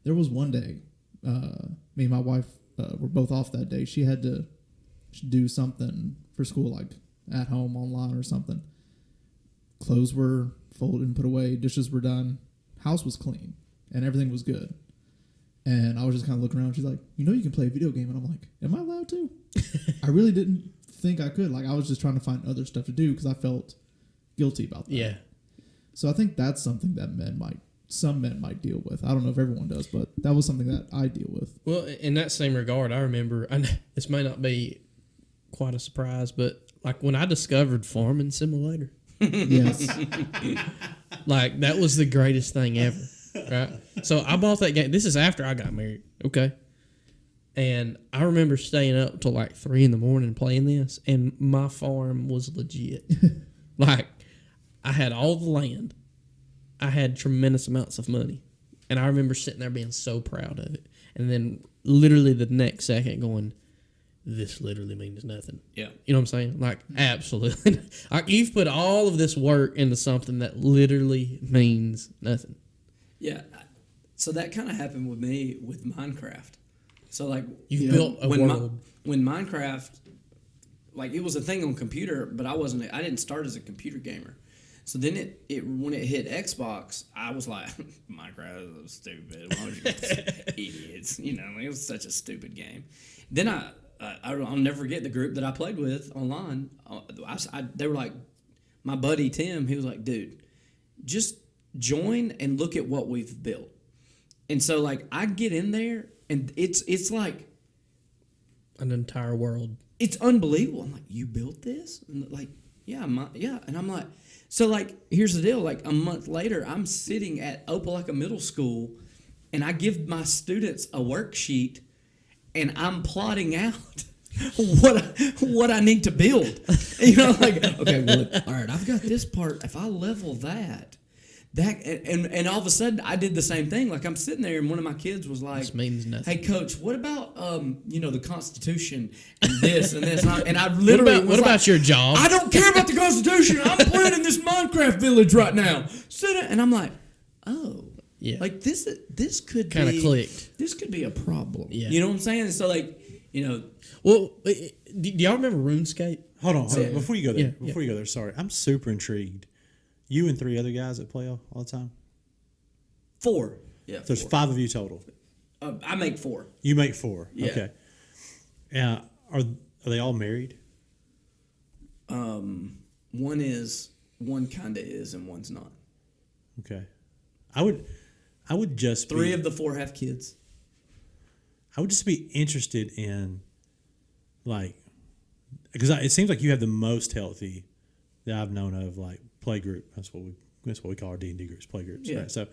There was one day, me and my wife were both off that day. She had to do something for school, like at home, online, or something. Clothes were folded and put away. Dishes were done. House was clean, and everything was good. And I was just kind of looking around. She's like, you know, you can play a video game. And I'm like, am I allowed to? I really didn't think I could. Like, I was just trying to find other stuff to do because I felt guilty about that. Yeah. So I think that's something that some men might deal with. I don't know if everyone does, but that was something that I deal with. Well, in that same regard, I remember, this may not be quite a surprise, but like when I discovered Farming Simulator. Yes. Like, that was the greatest thing ever. Right? So I bought that game. This is after I got married. Okay. And I remember staying up till like 3 a.m. playing this, and my farm was legit. Like, I had all the land. I had tremendous amounts of money. And I remember sitting there being so proud of it. And then literally the next second going, this literally means nothing. Yeah. You know what I'm saying? Like, absolutely. Like, you've put all of this work into something that literally means nothing. Yeah. So that kind of happened with me with Minecraft. So like You've built a world. When Minecraft, like it was a thing on computer, but I didn't start as a computer gamer. So then when it hit Xbox, I was like, Minecraft is stupid. Why would you idiots? You know, it was such a stupid game. Then I'll never forget the group that I played with online. They were like, my buddy Tim, he was like, dude, just join and look at what we've built. And so like I get in there and it's like An entire world. it's unbelievable. I'm like, you built this? And like, yeah. And I'm like, so like, here's the deal. Like a month later, I'm sitting at Opelika Middle School, and I give my students a worksheet, and I'm plotting out what I need to build. And, you know, like, okay, well, all right, I've got this part. If I level that. And all of a sudden I did the same thing. Like I'm sitting there and one of my kids was like, This means nothing. "Hey coach, what about the Constitution and this and this?" And I literally What about your job? I don't care about the Constitution. I'm playing in this Minecraft village right now. And I'm like, oh, Yeah. like this could Kinda be clicked. This could be a problem. Yeah. You know what I'm saying? So like, Well, do y'all remember RuneScape? Hold on. Yeah. Before you go there, Yeah, sorry. I'm super intrigued. You and 3 other guys that play all the time? 4. Yeah. There's 4. 5 of you total. I make 4. You make 4. Yeah. Okay. Are they all married? One kind of is, and one's not. Okay. I would just 3 be, of the 4 have kids. I would just be interested in, like, because it seems like you have the most healthy that I've known of, like, play group. That's what we call our D&D groups, play groups. Yeah. Right? So,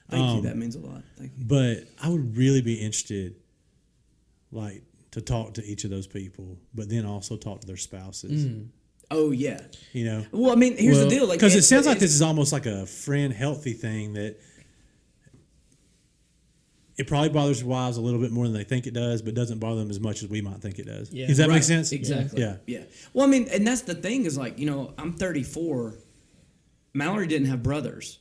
Thank you. That means a lot. Thank you. but I would really be interested, like, to talk to each of those people, but then also talk to their spouses. Oh yeah. You know, Well, I mean, here's the deal. Like, because it sounds like this is almost like a friend healthy thing that it probably bothers wives a little bit more than they think it does, but doesn't bother them as much as we might think it does. Yeah. Does that Right, make sense? Exactly. Yeah. Well, I mean, and that's the thing is like, I'm 34. Mallory didn't have brothers.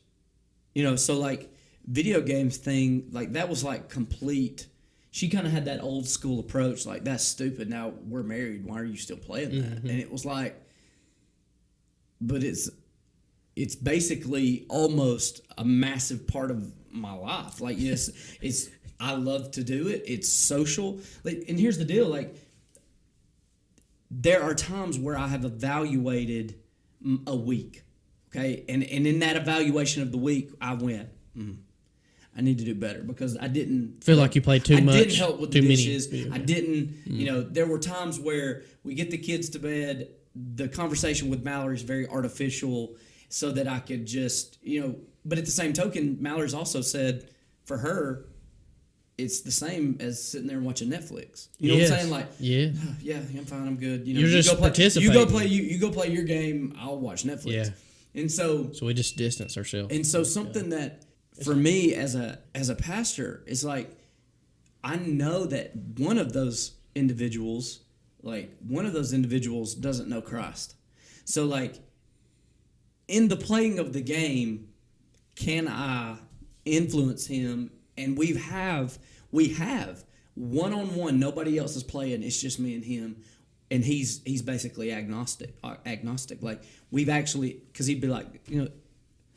So like video games thing, like that was like complete. She kind of had that old school approach, like that's stupid. Now we're married. Why are you still playing that? And it was like, but it's basically almost a massive part of my life. Like, yes, I love to do it. It's social. Like, and here's the deal. Like, there are times where I have evaluated a week. Okay. And in that evaluation of the week, I went, I need to do better because I didn't Feel like you played too much. I didn't help with the too many dishes. video I games. didn't, there were times where we get the kids to bed. The conversation with Mallory is very artificial so that I could just, but at the same token, Mallory's also said for her, it's the same as sitting there and watching Netflix. You know what I'm saying? Like, yeah. yeah, I'm fine, I'm good. You're just you go play, participating. You go play your game, I'll watch Netflix. Yeah. And so So we just distance ourselves. and so something that for me as a pastor is like, I know that one of those individuals doesn't know Christ. So like in the playing of the game, can I influence him? And we have one-on-one, nobody else is playing, it's just me and him. And he's basically agnostic. Like we've actually, because he'd be like,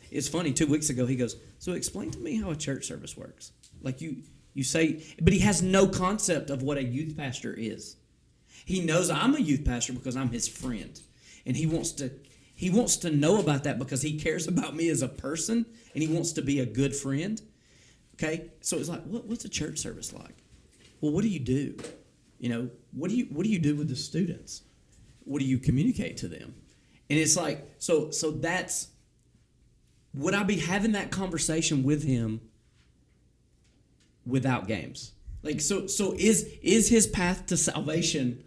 it's funny. 2 weeks ago, he goes, "So explain to me how a church service works." Like you say, but he has no concept of what a youth pastor is. He knows I'm a youth pastor because I'm his friend, and he wants to know about that because he cares about me as a person, and he wants to be a good friend. Okay, so it's like, what's a church service like? Well, what do you do? What do you do with the students? What do you communicate to them? And it's like, so that's, would I be having that conversation with him without games? Like, so is his path to salvation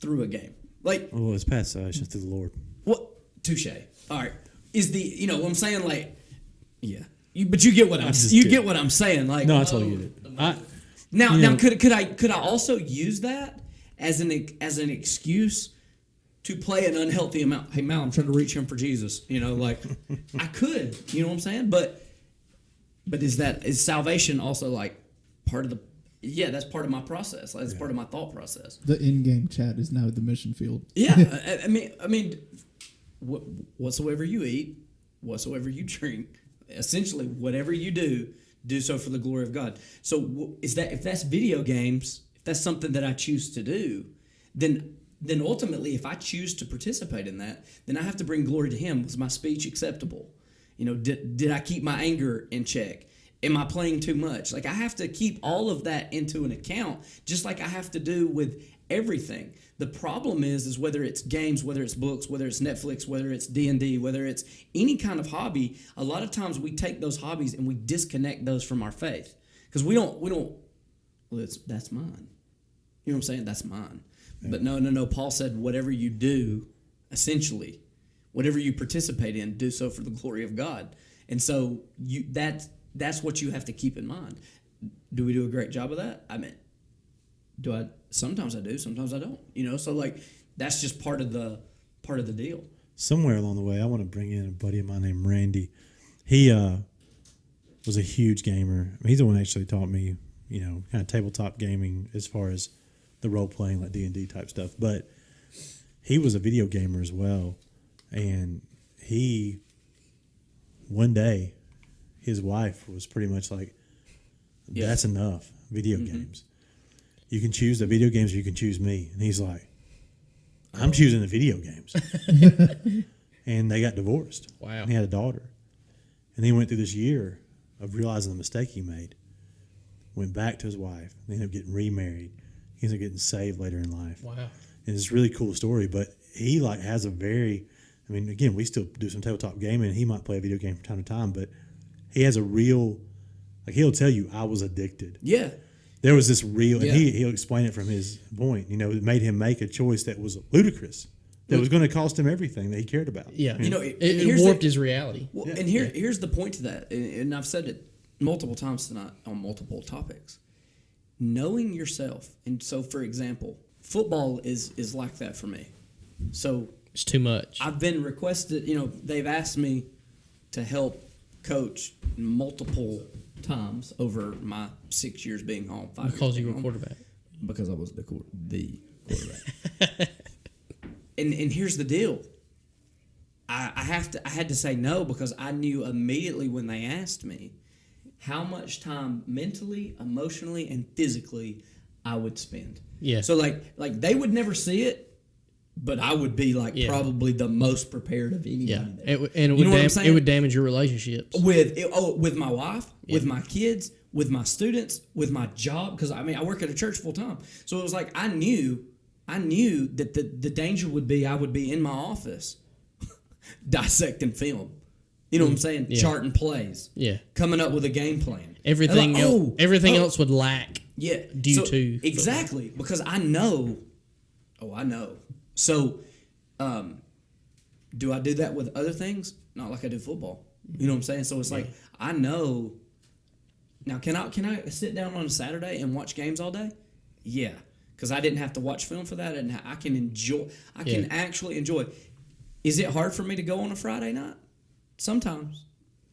through a game? Like, Well, it's past salvation through the Lord. what? Touche. All right. Is the, you know what I'm saying? Like, yeah. But you get what I'm just you kidding. get what I'm saying. Like, No, I totally get it. now you know- could I also use that as an excuse to play an unhealthy amount? Hey, Mal, I'm trying to reach him for Jesus. You know, like I could. You know what I'm saying? But is salvation also like part of the? Yeah, that's part of my process. That's part of my thought process. The in-game chat is now the mission field. Yeah, I mean, whatsoever you eat, whatsoever you drink, essentially whatever you do so for the glory of God. So is that, if that's video games, if that's something that I choose to do, then ultimately, if I choose to participate in that, then I have to bring glory to Him. Was my speech acceptable? You know, did I keep my anger in check? Am I playing too much? Like, I have to keep all of that into an account, just like I have to do with everything. The problem is whether it's games, whether it's books, whether it's Netflix, whether it's D&D, whether it's any kind of hobby, a lot of times we take those hobbies and we disconnect those from our faith. Because we don't, well, that's mine. You know what I'm saying? That's mine. Yeah. But no. Paul said, whatever you do, essentially, whatever you participate in, do so for the glory of God. And so that's what you have to keep in mind. Do we do a great job of that? I mean, sometimes I do, sometimes I don't. You know, so like that's just part of the deal. Somewhere along the way, I want to bring in a buddy of mine named Randy. He was a huge gamer. I mean, he's the one that actually taught me, you know, kind of tabletop gaming as far as the role playing, like D&D type stuff. But he was a video gamer as well, and one day, his wife was pretty much like, "That's enough. Video games. You can choose the video games, or you can choose me." And he's like, "I'm choosing the video games." And they got divorced. Wow. And he had a daughter. And he went through this year of realizing the mistake he made. Went back to his wife. They ended up getting remarried. He ended up getting saved later in life. Wow. And it's a really cool story. But he like has a very, I mean, again, we still do some tabletop gaming. He might play a video game from time to time, but he has a real, like he'll tell you, I was addicted. Yeah. There was this real, Yeah. and he'll explain it from his point. You know, it made him make a choice that was ludicrous, that was going to cost him everything that he cared about. Yeah. You know, it warped his reality. Well, and here's the point to that, and I've said it multiple times tonight on multiple topics. Knowing yourself, and so for example, football is like that for me. So It's too much. I've been requested. You know, they've asked me to help coach multiple times over my 6 years being home. 5 Because years you were being quarterback. because I was the quarterback. and here's the deal. I had to say no because I knew immediately when they asked me how much time mentally, emotionally, and physically I would spend. Yeah. So like they would never see it, but I would be like probably the most prepared of anybody Yeah. there. It would damage your relationships. With my wife, with my kids, with my students, with my job, because I mean I work at a church full time. So it was like I knew that the danger would be I would be in my office dissecting film. You know what I'm saying? Yeah. Charting plays. Yeah. Coming up with a game plan. Everything else would lack. Yeah. Due to exactly because I know. Oh, I know. So, do I do that with other things? Not like I do football. You know what I'm saying? So it's like I know. Now, can I sit down on a Saturday and watch games all day? Yeah, because I didn't have to watch film for that, and I can enjoy. I can actually enjoy. Is it hard for me to go on a Friday night? Sometimes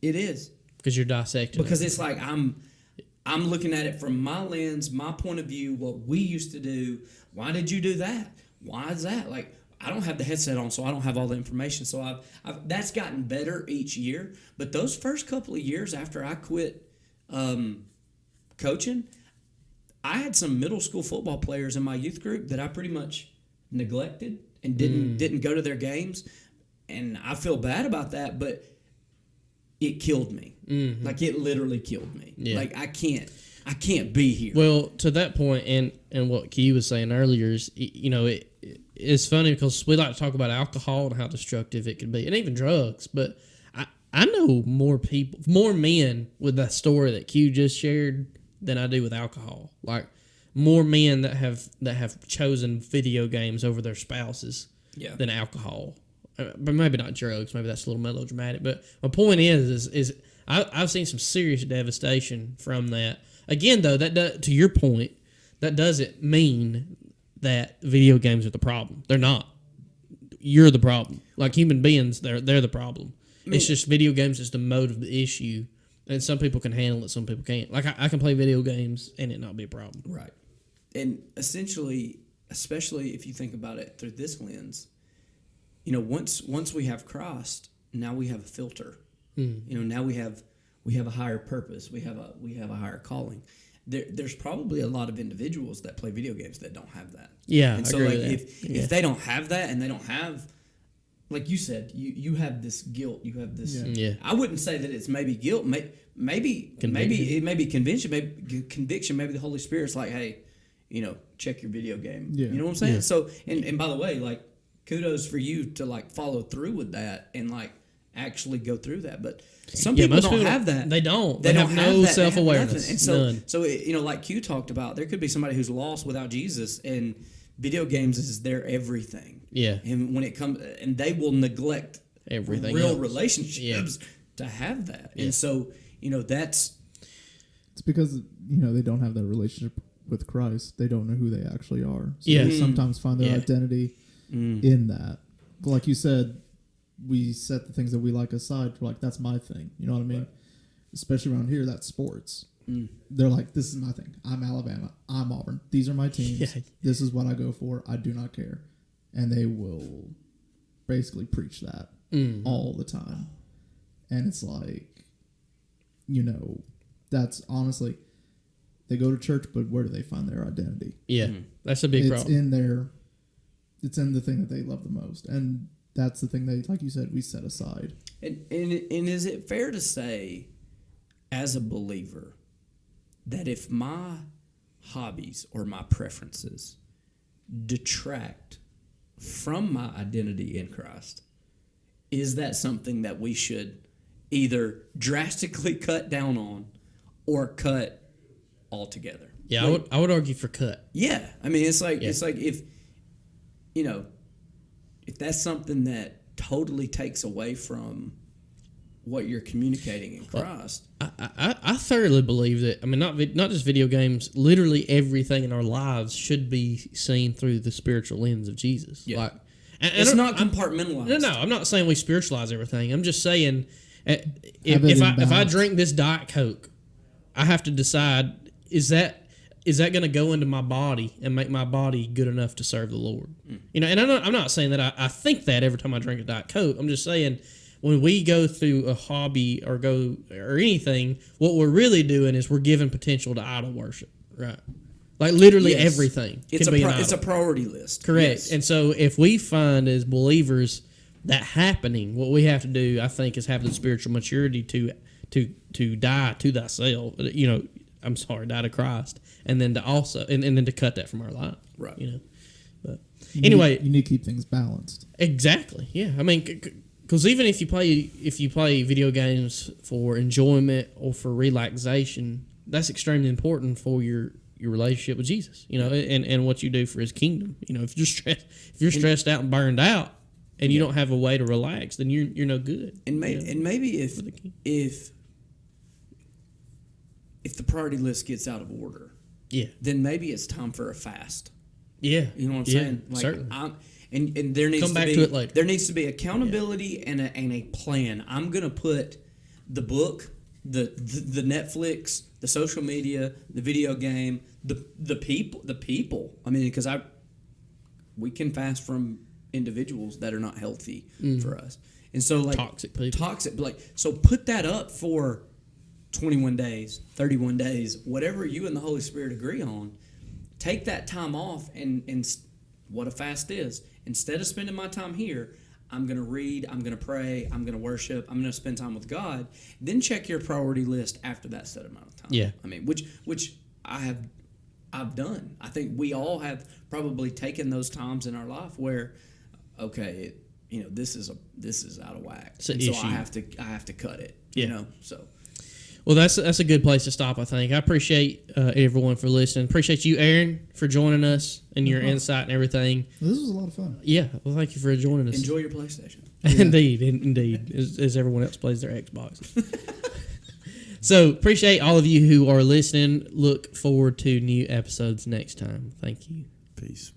it is because you're dissecting. Because it's like I'm looking at it from my lens, my point of view, what we used to do. Why did you do that? Why is that? Like, I don't have the headset on, so I don't have all the information. So I've that's gotten better each year. But those first couple of years after I quit coaching, I had some middle school football players in my youth group that I pretty much neglected and didn't go to their games. And I feel bad about that, but it killed me. Mm-hmm. Like, it literally killed me. Yeah. Like, I can't be here. Well, to that point, and what Key was saying earlier is, you know, it's funny because we like to talk about alcohol and how destructive it can be, and even drugs. But I know more men with that story that Q just shared than I do with alcohol. Like more men that have chosen video games over their spouses than alcohol. But maybe not drugs. Maybe that's a little melodramatic. But my point is I've seen some serious devastation from that. Again, though, to your point, that doesn't mean that video games are the problem. They're not. You're the problem. Like human beings, they're the problem. I mean, it's just video games is the mode of the issue, and some people can handle it, some people can't. Like I can play video games and it not be a problem. Right. And essentially, especially if you think about it through this lens, once we have Christ, now we have a filter. Now we have a higher purpose. We have a higher calling. There's probably a lot of individuals that play video games that don't have that. Yeah, and I so agree like with that. if they don't have that and they don't have, like you said, you have this guilt. You have this. Yeah. I wouldn't say that it's maybe guilt. Maybe it may be conviction. Maybe conviction. Maybe the Holy Spirit's like, hey, check your video game. Yeah. You know what I'm saying? Yeah. So and by the way, like kudos for you to like follow through with that and like actually go through that. But some people most don't people have that. They don't. They have don't no have that. They have self-awareness. nothing. And None. so like Q talked about, there could be somebody who's lost without Jesus, and video games is their everything. Yeah. And when it comes, and they will neglect Everything real else. relationships to have that. And so that's It's because they don't have that relationship with Christ. They don't know who they actually are. So Yeah. they sometimes find their Yeah. identity in that. Like you said, we set the things that we like aside. We're like, that's my thing. You know what I mean? Right. Especially around here, that's sports. They're like, this is my thing. I'm Alabama. I'm Auburn. These are my teams. Yeah. This is what I go for. I do not care. And they will basically preach that all the time. And it's like, that's honestly, they go to church, but where do they find their identity? Yeah, that's a big problem. It's in the thing that they love the most. And that's the thing they, like you said, we set aside. and is it fair to say, as a believer, that if my hobbies or my preferences detract from my identity in Christ, is that something that we should either drastically cut down on or cut altogether? Yeah, Like, I would argue for cut. yeah, I mean, it's like if that's something that totally takes away from what you're communicating in Christ. I thoroughly believe that. I mean, not just video games. Literally everything in our lives should be seen through the spiritual lens of Jesus. Yeah. Like, It's not compartmentalized. No, I'm not saying we spiritualize everything. I'm just saying if I drink this Diet Coke, I have to decide is that going to go into my body and make my body good enough to serve the Lord? And I'm not saying that I think that every time I drink a Diet Coke. I'm just saying when we go through a hobby or anything, what we're really doing is we're giving potential to idol worship, right? Like literally Yes. everything. It's can be an it's a idol. priority list. Correct. Yes. And so if we find as believers that happening, what we have to do, I think, is have the spiritual maturity to die to thyself. Die to Christ, and then to also and then to cut that from our life. Right. But anyway, you need to keep things balanced. exactly. Yeah. I mean, because even if you play video games for enjoyment or for relaxation, that's extremely important for your relationship with Jesus. And what you do for His kingdom. If you're stressed out and burned out, and you don't have a way to relax, then you're no good. And maybe if the priority list gets out of order, then maybe it's time for a fast. Yeah, You know what I'm saying? Like, certainly. And there needs Come to back be to it later. There needs to be accountability and a plan. I'm gonna put the book, the Netflix, the social media, the video game, the people. I mean, because we can fast from individuals that are not healthy for us, and so like Toxic people. So put that up for 21 days, 31 days, whatever you and the Holy Spirit agree on. Take that time off, and what a fast is. Instead of spending my time here, I'm going to read, I'm going to pray, I'm going to worship, I'm going to spend time with God. Then check your priority list after that set amount of time. Yeah. I mean, which I've done. I think we all have probably taken those times in our life where, okay, this is out of whack. It's an and so issue. I have to cut it. Yeah. So. Well, that's a good place to stop, I think. I appreciate everyone for listening. Appreciate you, Aaron, for joining us and your insight and everything. This was a lot of fun. Yeah, well, thank you for joining us. Enjoy your PlayStation. Indeed, as everyone else plays their Xbox. So, appreciate all of you who are listening. Look forward to new episodes next time. Thank you. Peace.